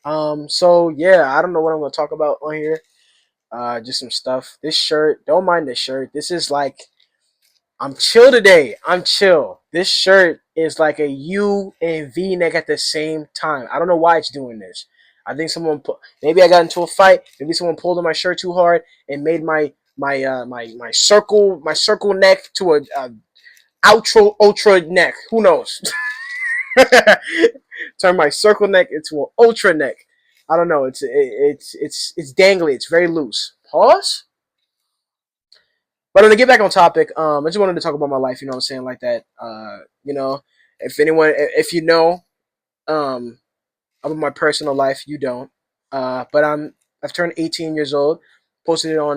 So yeah, I don't know what I'm gonna talk about on here. Just some stuff. This shirt, don't mind the shirt. This is like I'm chill today. I'm chill. This shirt is like a U and V neck at the same time. I don't know why it's doing this. I think someone put maybe I got into a fight. Maybe someone pulled on my shirt too hard and made my circle neck to a outro ultra neck. Who knows? Turn my circle neck into an ultra neck. I don't know. It's dangly. It's very loose. Pause. But to get back on topic, I just wanted to talk about my life. You know what I'm saying, like that. If anyone, if you know, um, about my personal life, you don't. But I've turned 18 years old. Posted it on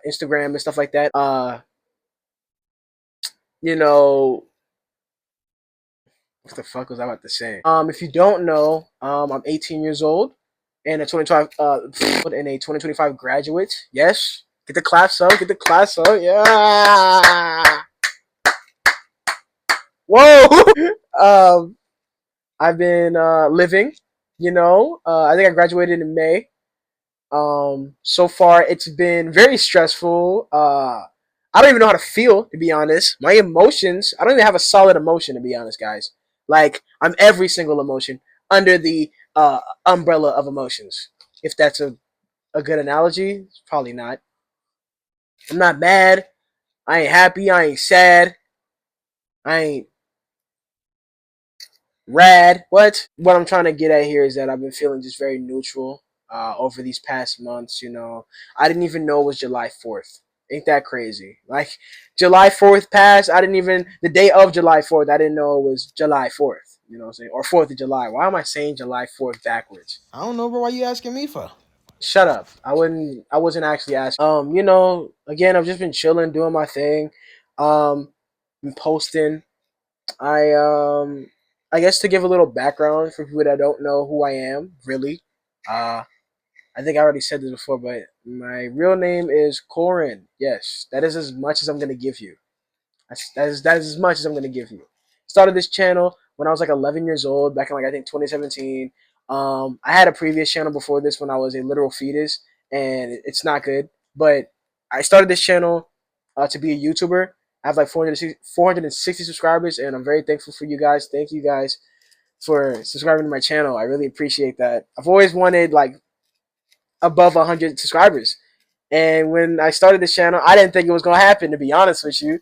Instagram and stuff like that. You know, what the fuck was I about to say? If you don't know, I'm 18 years old and a 2025 graduate. Yes, get the class up, get the class up. Yeah. Whoa. I've been living. I think I graduated in May. So far it's been very stressful. I don't even know how to feel, to be honest. My emotions, I don't even have a solid emotion, to be honest, guys. Like I'm every single emotion under the umbrella of emotions. If that's a good analogy, it's probably not. I'm not mad. I ain't happy. I ain't sad. I ain't rad. What I'm trying to get at here is that I've been feeling just very neutral over these past months. I didn't even know it was July 4th. Ain't that crazy? Like July 4th passed. I didn't even the day of July 4th. I didn't know it was July 4th. You know what I'm saying? Or 4th of July. Why am I saying July 4th backwards? I don't know, bro. Why you asking me for? Shut up. I wasn't actually asking. Again, I've just been chilling, doing my thing. Been posting. I I guess to give a little background for people that don't know who I am, really. Uh I think I already said this before, but my real name is Corin. Yes, that is as much as I'm gonna give you. That is as much as I'm gonna give you. Started this channel when I was like 11 years old, back in like I think 2017. I had a previous channel before this when I was a literal fetus, and it's not good. But I started this channel to be a YouTuber. I have like 460 subscribers, and I'm very thankful for you guys. Thank you guys for subscribing to my channel. I really appreciate that. I've always wanted like above 100 subscribers, and when I started this channel, I didn't think it was gonna happen. To be honest with you,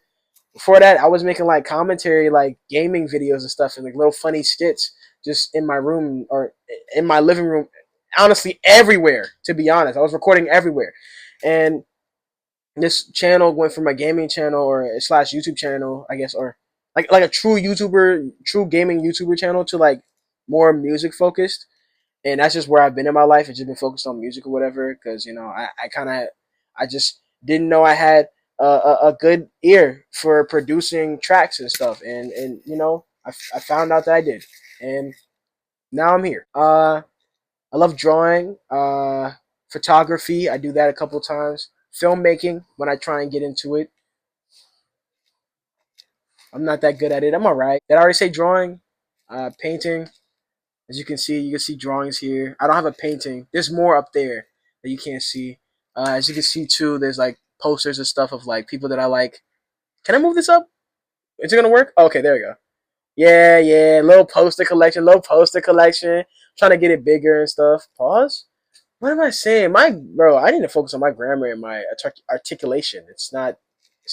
before that, I was making like commentary, like gaming videos and stuff, and like little funny skits just in my room or in my living room. Honestly, everywhere. To be honest, I was recording everywhere, and this channel went from a gaming channel or slash YouTube channel, I guess, or like a true YouTuber, true gaming YouTuber channel to like more music focused. And that's just where I've been in my life. It's just been focused on music or whatever, because I just didn't know I had a good ear for producing tracks and stuff, and I found out that I did, and now I'm here. I love drawing, photography. I do that a couple times. Filmmaking when I try and get into it. I'm not that good at it. I'm alright. Did I already say drawing? Painting. As you can see drawings here. I don't have a painting. There's more up there that you can't see. As you can see too, there's like posters and stuff of like people that I like. Can I move this up? Is it gonna work? Oh, okay, there we go. Yeah, yeah, little poster collection, little poster collection. Trying to get it bigger and stuff. Pause. What am I saying? I need to focus on my grammar and my articulation. It's not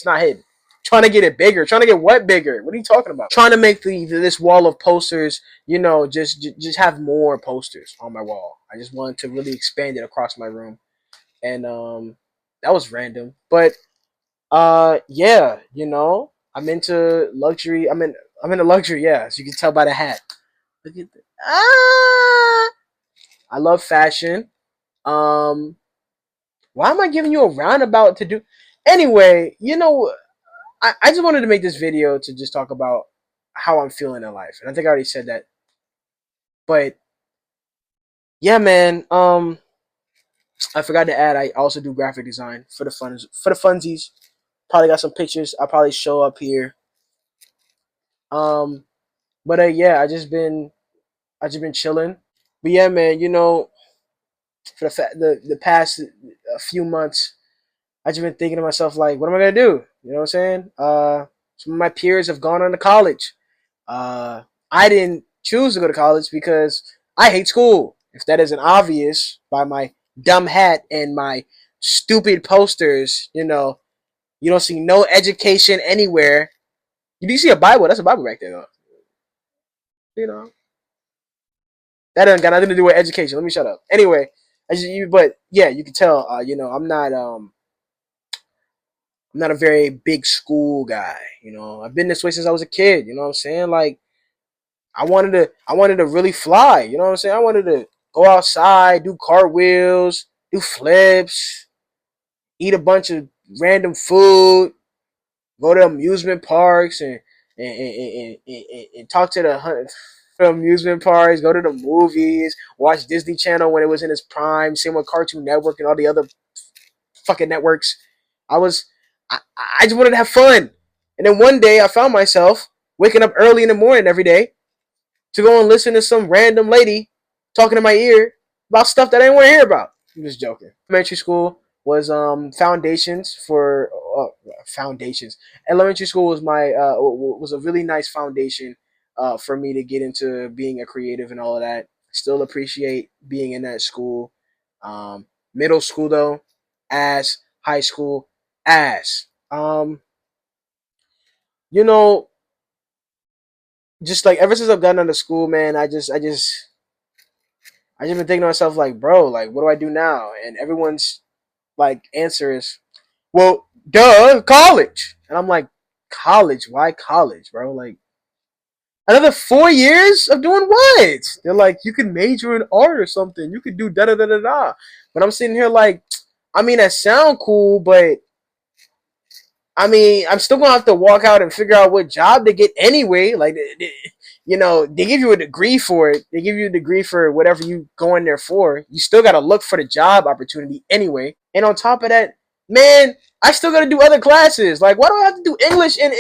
hidden. Trying to get it bigger. Trying to get what bigger? What are you talking about? Trying to make this wall of posters. Just have more posters on my wall. I just wanted to really expand it across my room, and that was random. But yeah, I'm into luxury. I'm into luxury. Yeah, as you can tell by the hat. Look at that. I love fashion. Um, why am I giving you a roundabout to do? Anyway, I just wanted to make this video to just talk about how I'm feeling in life, and I think I already said that. But yeah, man. I forgot to add. I also do graphic design for the funsies. Probably got some pictures. I'll probably show up here. Um, but yeah, I just been chilling. But yeah, man, for the past few months, I just been thinking to myself like, what am I gonna do? You know what I'm saying? Some of my peers have gone on to college. Uh, I didn't choose to go to college because I hate school. If that isn't obvious by my dumb hat and my stupid posters, you don't see no education anywhere. You do see a Bible. That's a Bible right there, though. You know that doesn't got nothing to do with education. Let me shut up. Anyway, but yeah, you can tell. I'm not a very big school guy. I've been this way since I was a kid. You know what I'm saying? Like I wanted to really fly. You know what I'm saying? I wanted to go outside, do cartwheels, do flips, eat a bunch of random food, go to amusement parks and talk to the amusement parks, go to the movies, watch Disney Channel when it was in its prime, same with Cartoon Network and all the other fucking networks. I was I just wanted to have fun. And then one day I found myself waking up early in the morning every day to go and listen to some random lady talking in my ear about stuff that I didn't want to hear about. I'm just joking. Elementary school was foundations for foundations. Elementary school was was a really nice foundation for me to get into being a creative and all of that. Still appreciate being in that school. Middle school though, ass. High school, ass. You know, just like ever since I've gotten out of school, man, I just been thinking to myself like, bro, like, what do I do now? And everyone's like answer is, well, duh, college. And I'm like, college? Why college, bro? Like, another 4 years of doing what? They're like, you can major in art or something. You could do da da da da da. But I'm sitting here like, I mean, that sound cool, but I mean, I'm still gonna have to walk out and figure out what job to get anyway. Like, they give you a degree for it. They give you a degree for whatever you go in there for. You still gotta look for the job opportunity anyway. And on top of that, man, I still gotta do other classes. Like, why do I have to do English and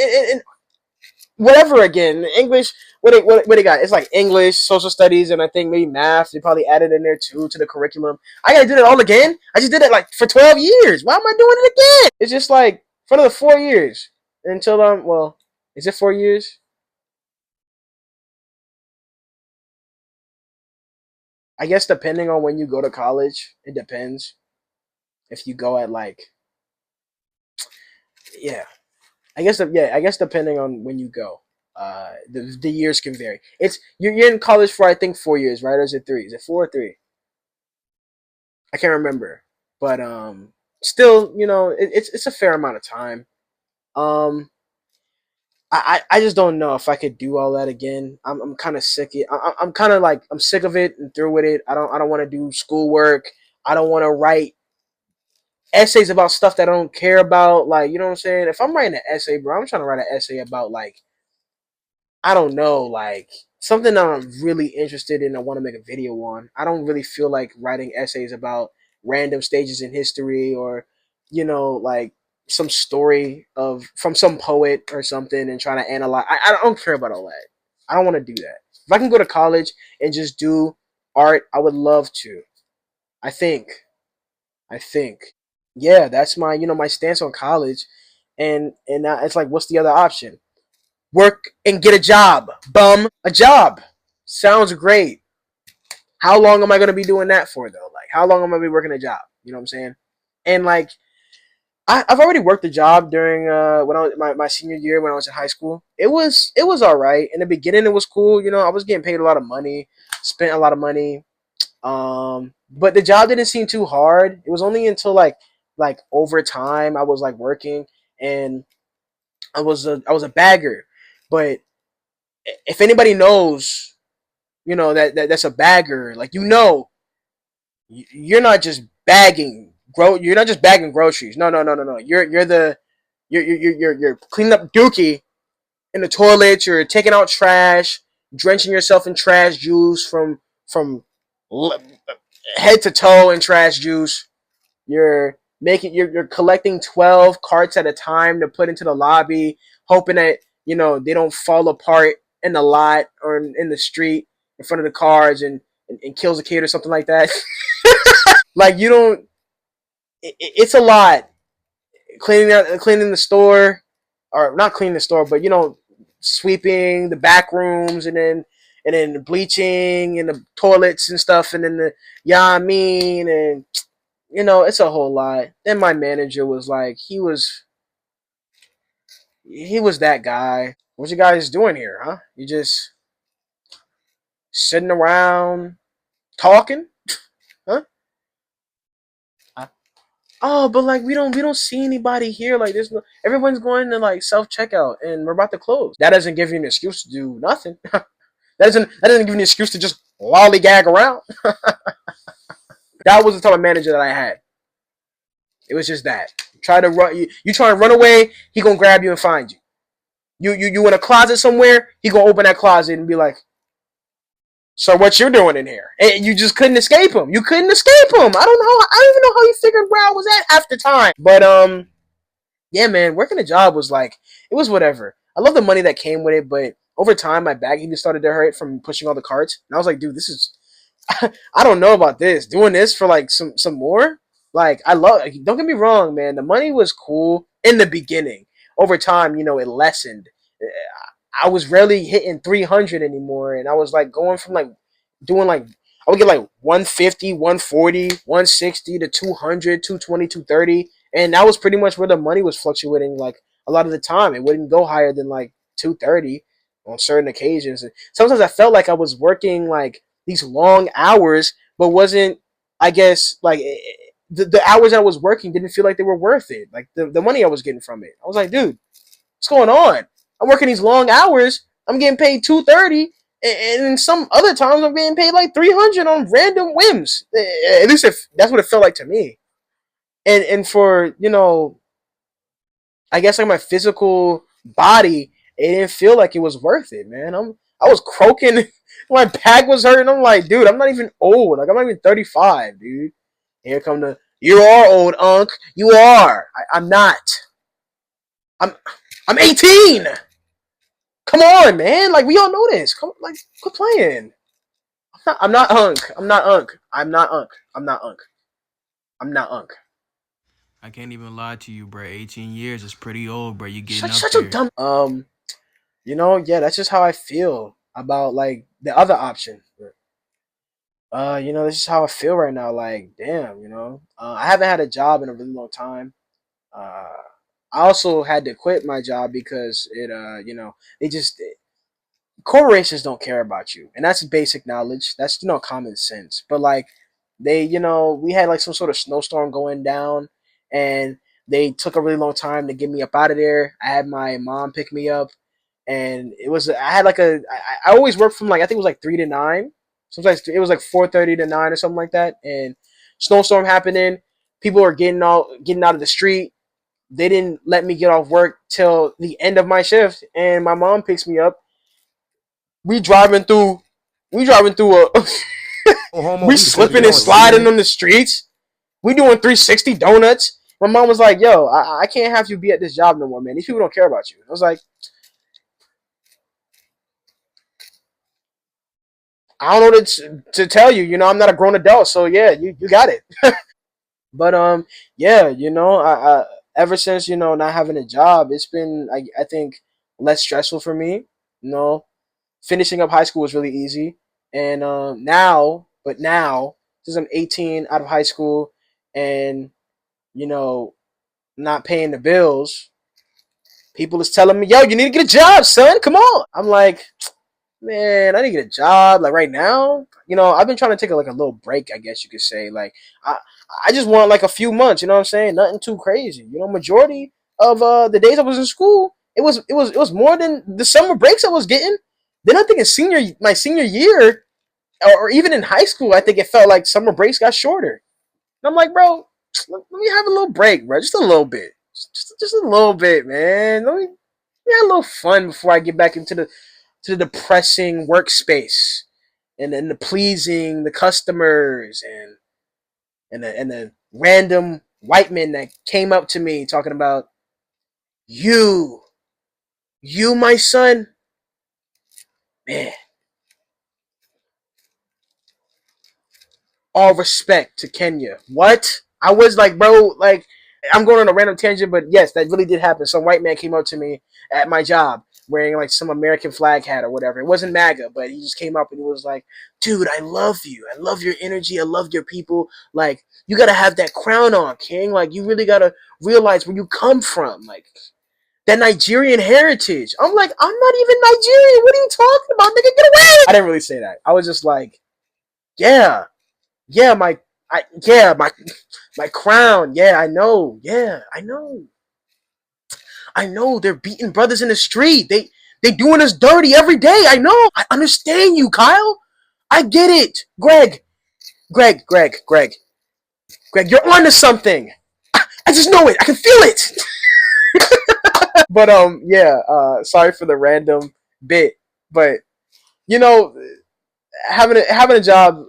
whatever again? English. What they got? It's like English, social studies, and I think maybe math. They probably added in there too to the curriculum. I gotta do that all again. I just did it like for 12 years. Why am I doing it again? It's just like for another 4 years until well, is it 4 years? I guess depending on when you go to college, it depends. If you go at like, yeah, I guess depending on when you go, the years can vary. You're in college for I think 4 years, right? Or is it three? Is it four or three? I can't remember, but still, it's a fair amount of time. Um, I just don't know if I could do all that again. I'm kind of sick. I'm kind of like I'm sick of it and through with it. I don't want to do schoolwork. I don't want to write essays about stuff that I don't care about. Like, you know what I'm saying? If I'm writing an essay, bro, I'm trying to write an essay about like, I don't know, like something that I'm really interested in. I want to make a video on. I don't really feel like writing essays about random stages in history or, like some story of from some poet or something and trying to analyze. I don't care about all that. I don't want to do that. If I can go to college and just do art, I would love to. I think. I think. Yeah, that's my stance on college, and it's like, what's the other option? Work and get a job, bum. A job sounds great. How long am I gonna be doing that for though? Like, how long am I gonna be working a job? You know what I'm saying? And like, I've already worked a job during when I was my senior year when I was in high school. It was all right in the beginning. It was cool. I was getting paid a lot of money, spent a lot of money. But the job didn't seem too hard. It was only until like over time I was like working and I was a bagger. But if anybody knows, that's a bagger. Like you're not just bagging you're not just bagging groceries. No, no, no, no, no. You're cleaning up dookie in the toilet. You're taking out trash, drenching yourself in trash juice from head to toe in trash juice. You're collecting 12 carts at a time to put into the lobby, hoping that they don't fall apart in the lot or in the street in front of the cars and and kills a kid or something like that. Like you don't. It's a lot cleaning the store, or not cleaning the store, but sweeping the back rooms and then bleaching and the toilets and stuff, and then the I mean, and it's a whole lot. Then my manager was like, he was that guy. What you guys doing here, huh? You just sitting around talking, huh? Oh, but like we don't see anybody here. Like there's no, everyone's going to like self checkout and we're about to close. That doesn't give you an excuse to do nothing. That doesn't give you an excuse to just lollygag around. That was the type of manager that I had. It was just that. Try to run you try to run away, he gonna grab you and find you. You in a closet somewhere, he gonna open that closet and be like, so what you're doing in here? And you just couldn't escape him. You couldn't escape him. I don't even know how he figured where I was at half the time. But yeah, man, working a job was like, it was whatever. I love the money that came with it, but over time my back even started to hurt from pushing all the carts. And I was like, dude, this is I don't know about this. Doing this for like some more. Like I love. Don't get me wrong, man. The money was cool in the beginning. Over time, it lessened. I was rarely hitting 300 anymore, and I was like going from like doing like I would get like 150, 140, 160 to 200, 220, 230, and that was pretty much where the money was fluctuating. Like a lot of the time, it wouldn't go higher than like 230 on certain occasions. And sometimes I felt like I was working like these long hours, but wasn't, I guess, like the hours I was working didn't feel like they were worth it. Like the money I was getting from it. I was like, dude, what's going on? I'm working these long hours. I'm getting paid 230, and some other times I'm getting paid like 300 on random whims. At least if that's what it felt like to me. And for I guess like my physical body, it didn't feel like it was worth it, man. I was croaking, my back was hurting. I'm like, dude, I'm not even old. Like I'm not even 35, dude. Here come the you are old, Unc. You are. I'm not. I'm I'm 18. Come on, man. Like we all know this. Come like quit playing. I'm not Unc. I'm not Unc. I'm not Unc. I'm not Unc. I'm not Unc. I can't even lie to you, bro. 18 years is pretty old, bro. You getting Such up such a there. dumb yeah, that's just how I feel about like the other option. This is how I feel right now. Like, damn, I haven't had a job in a really long time. Uh, I also had to quit my job because they just corporations don't care about you, and that's basic knowledge. That's common sense. But like, we had like some sort of snowstorm going down, and they took a really long time to get me up out of there. I had my mom pick me up, and I had like I always worked from like I think it was like 3 to 9. Sometimes it was like 4:30 to 9 or something like that. And snowstorm happening, people were getting out of the street. They didn't let me get off work till the end of my shift, and my mom picks me up. We driving through, we driving through a, Oh, homo, we we slipping slipping and on sliding cement. on the streets. We doing 360 donuts. My mom was like, "Yo, I can't have you be at this job no more, man. These people don't care about you." I was like, I don't know what to tell you. I'm not a grown adult, so yeah, you got it. But yeah, I ever since not having a job, it's been I think less stressful for me. You know, Finishing up high school was really easy, and now since I'm 18 out of high school, and you know not paying the bills, people is telling me, "Yo, you need to get a job, son. Come on." I'm like, man, I need to get a job like right now. I've been trying to take like a little break, I guess you could say. Like I I just want like a few months, you know what I'm saying? Nothing too crazy. Majority of the days I was in school, it was more than the summer breaks I was getting. Then I think in my senior year or even in high school, I think it felt like summer breaks got shorter. And I'm like, bro, let me have a little break, bro. Just a little bit. Just a little bit, man. Let me have a little fun before I get back into the depressing workspace and the pleasing the customers and the random white men that came up to me talking about you, my son, man. All respect to Kenya. What? I was like, bro, like I'm going on a random tangent, but yes, that really did happen. Some white man came up to me at my job wearing like some American flag hat or whatever. It wasn't MAGA, but he just came up and he was like, dude, I love you. I love your energy. I love your people. Like, you gotta have that crown on, King. Like, you really gotta realize where you come from. Like, that Nigerian heritage. I'm like, I'm not even Nigerian. What are you talking about? Nigga, get away. I didn't really say that. I was just like, yeah, yeah, my crown. Yeah, I know. Yeah, I know. I know. They're beating brothers in the street. They doing us dirty every day. I know. I understand you, Kyle. I get it. Greg, you're onto something. I just know it. I can feel it. But yeah. Sorry for the random bit, but you know, having a job,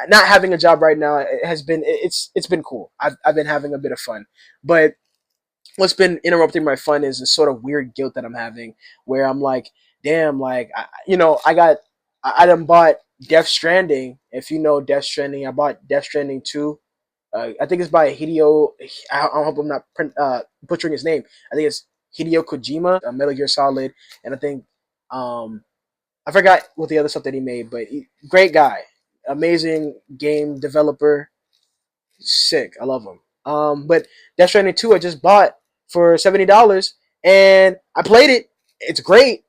not having a job right now, it has been it's been cool. I've been having a bit of fun, but what's been interrupting my fun is this sort of weird guilt that I'm having, where I'm like, damn, like I done bought Death Stranding. If you know Death Stranding, I bought Death Stranding 2. I think it's by Hideo. I hope I'm not butchering his name. I think it's Hideo Kojima, Metal Gear Solid, and I think um, I forgot what the other stuff that he made, but great guy, amazing game developer, sick. I love him. But Death Stranding 2 I just bought for $70, and I played it. It's great.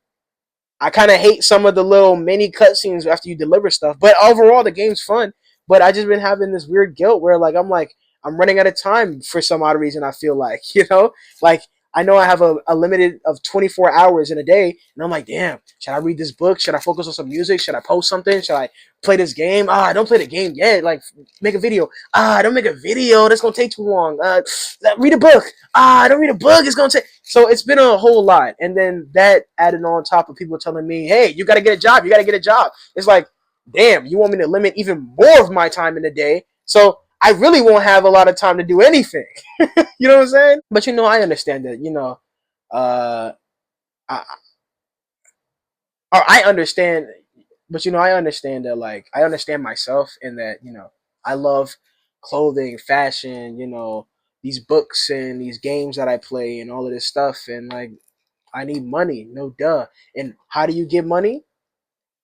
I kind of hate some of the little mini cutscenes after you deliver stuff, but overall the game's fun. But I just been having this weird guilt where like I'm running out of time for some odd reason. I feel like like I know I have a limited of 24 hours in a day, and I'm like, damn, should I read this book? Should I focus on some music? Should I post something? Should I play this game? Don't play the game yet. Like, make a video. Don't make a video. That's gonna take too long. Read a book. Don't read a book. It's gonna take. So it's been a whole lot, and then that added on top of people telling me, "Hey, you gotta get a job. You gotta get a job." It's like, damn, you want me to limit even more of my time in the day? So I really won't have a lot of time to do anything. You know what I'm saying? But I understand that. Uh, I or I understand, but I understand that. Like, I understand myself in that. I love clothing, fashion. These books and these games that I play and all of this stuff, and like I need money, no duh. And how do you get money?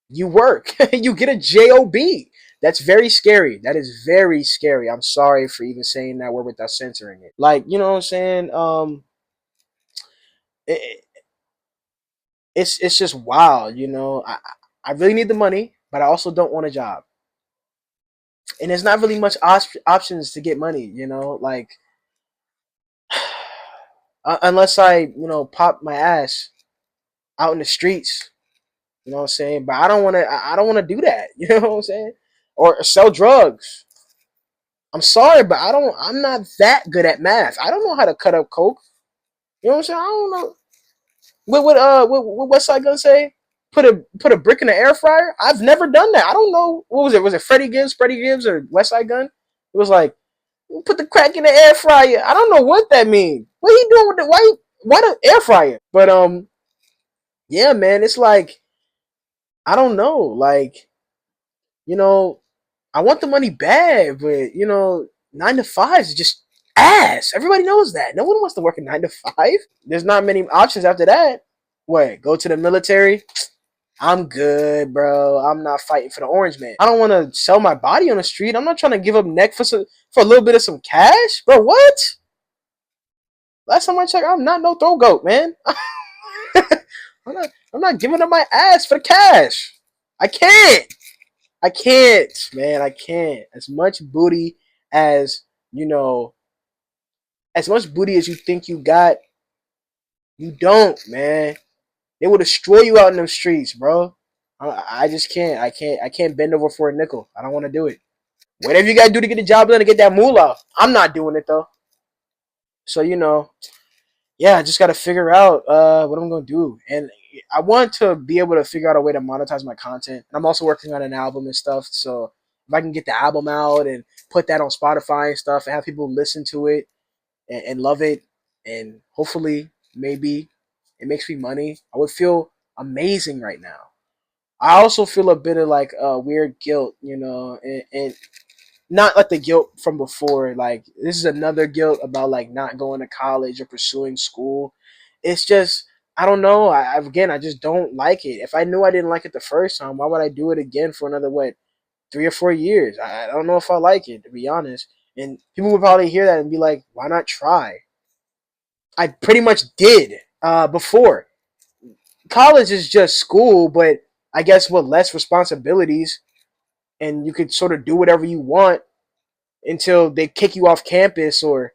You work. You get a job. That's very scary. That is very scary. I'm sorry for even saying that word without censoring it. Like, you know what I'm saying? It, it's just wild. I really need the money, but I also don't want a job. And there's not really much options to get money. Like unless I pop my ass out in the streets. You know what I'm saying? But I don't want to. I don't want to do that. You know what I'm saying? Or sell drugs. I'm sorry, but I don't. I'm not that good at math. I don't know how to cut up coke. You know what I'm saying? I don't know. What West Side Gun say? Put a brick in the air fryer. I've never done that. I don't know. What was it? Was it Freddie Gibbs, or West Side Gun? It was like, put the crack in the air fryer. I don't know what that means. What he doing with the why the air fryer? But yeah, man. It's like, I don't know. Like, you know, I want the money bad, but 9 to 5 is just ass. Everybody knows that. No one wants to work a 9 to 5. There's not many options after that. What? Go to the military? I'm good, bro. I'm not fighting for the orange man. I don't want to sell my body on the street. I'm not trying to give up neck for a little bit of some cash, bro. What? Last time I checked, I'm not no throw goat, man. I'm not giving up my ass for the cash. I can't. I can't, man. I can't. As you know, as much booty as you think you got, you don't, man. They will destroy you out in them streets, bro. I just can't. I can't bend over for a nickel. I don't want to do it. Whatever you gotta do to get the job done to get that moolah, I'm not doing it though. So yeah, I just gotta figure out what I'm gonna do, and I want to be able to figure out a way to monetize my content. And I'm also working on an album and stuff, so if I can get the album out and put that on Spotify and stuff, and have people listen to it and love it, and hopefully maybe it makes me money, I would feel amazing right now. I also feel a bit of like weird guilt, and not like the guilt from before. Like this is another guilt about like not going to college or pursuing school. It's just I don't know. Again, I just don't like it. If I knew I didn't like it the first time, why would I do it again for another what 3 or 4 years? I don't know if I like it, to be honest. And people would probably hear that and be like, "Why not try?" I pretty much did before. College is just school, but I guess with less responsibilities, and you could sort of do whatever you want until they kick you off campus or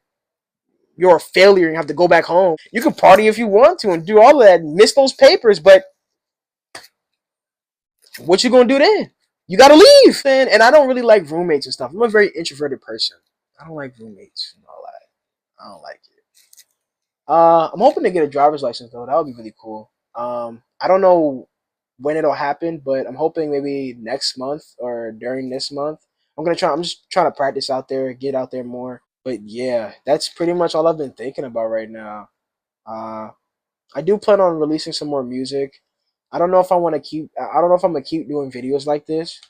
you're a failure and you have to go back home. You can party if you want to and do all of that and miss those papers, but what you gonna do then? You gotta leave. And I don't really like roommates and stuff. I'm a very introverted person. I don't like roommates and all that. I don't like it. I'm hoping to get a driver's license though. That would be really cool. I don't know when it'll happen, but I'm hoping maybe next month or during this month. I'm just trying to practice out there, get out there more. But yeah, that's pretty much all I've been thinking about right now. Uh, I do plan on releasing some more music. I don't know if I want to keep. I don't know if I'm gonna keep doing videos like this,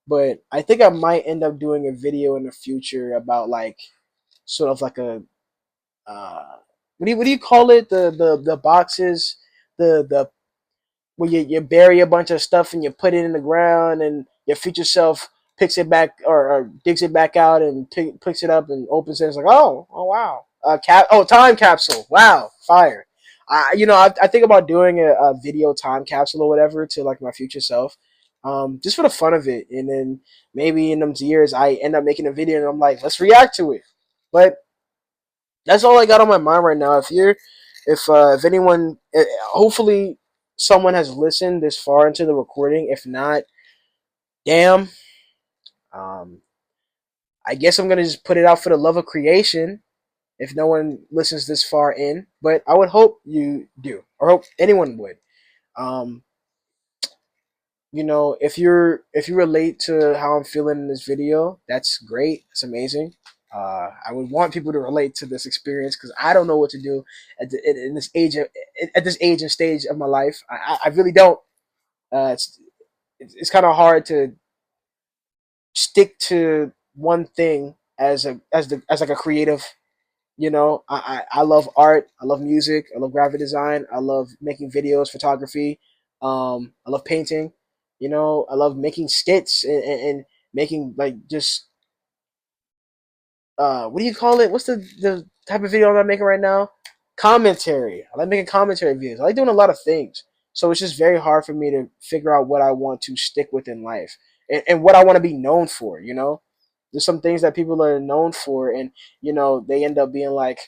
but I think I might end up doing a video in the future about like sort of like a what do you call it? The boxes, the where you bury a bunch of stuff and you put it in the ground and your future self picks it back or digs it back out and picks it up and opens it. It's like oh wow, time capsule. Wow, fire. I think about doing a video time capsule or whatever to like my future self, just for the fun of it, and then maybe in those years I end up making a video and I'm like, let's react to it. But that's all I got on my mind right now. If anyone, hopefully someone has listened this far into the recording. If not, damn. Um, I guess I'm gonna just put it out for the love of creation. If no one listens this far in, but I would hope you do, or hope anyone would. Um, if you relate to how I'm feeling in this video, that's great. That's amazing. I would want people to relate to this experience because I don't know what to do in this at this age and stage of my life. I really don't. It's kind of hard to stick to one thing as like a creative. I love art. I love music. I love graphic design. I love making videos, photography. I love painting. I love making skits and making like just what do you call it? What's the type of video I'm making right now? Commentary. I like making commentary videos. I like doing a lot of things. So it's just very hard for me to figure out what I want to stick with in life and what I want to be known for. There's some things that people are known for, and they end up being like,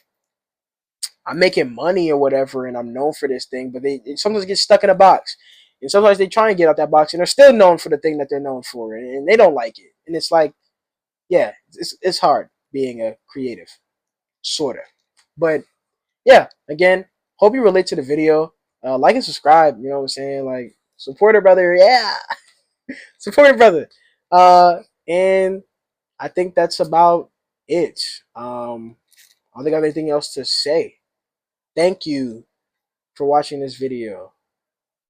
I'm making money or whatever, and I'm known for this thing, but they sometimes get stuck in a box, and sometimes they try and get out that box, and they're still known for the thing that they're known for, and they don't like it, and it's like, yeah, it's hard being a creative, sorta, but yeah, again, hope you relate to the video, like and subscribe, you know what I'm saying, like support a brother, yeah, support a brother, and I think that's about it. I don't think I have anything else to say. Thank you for watching this video.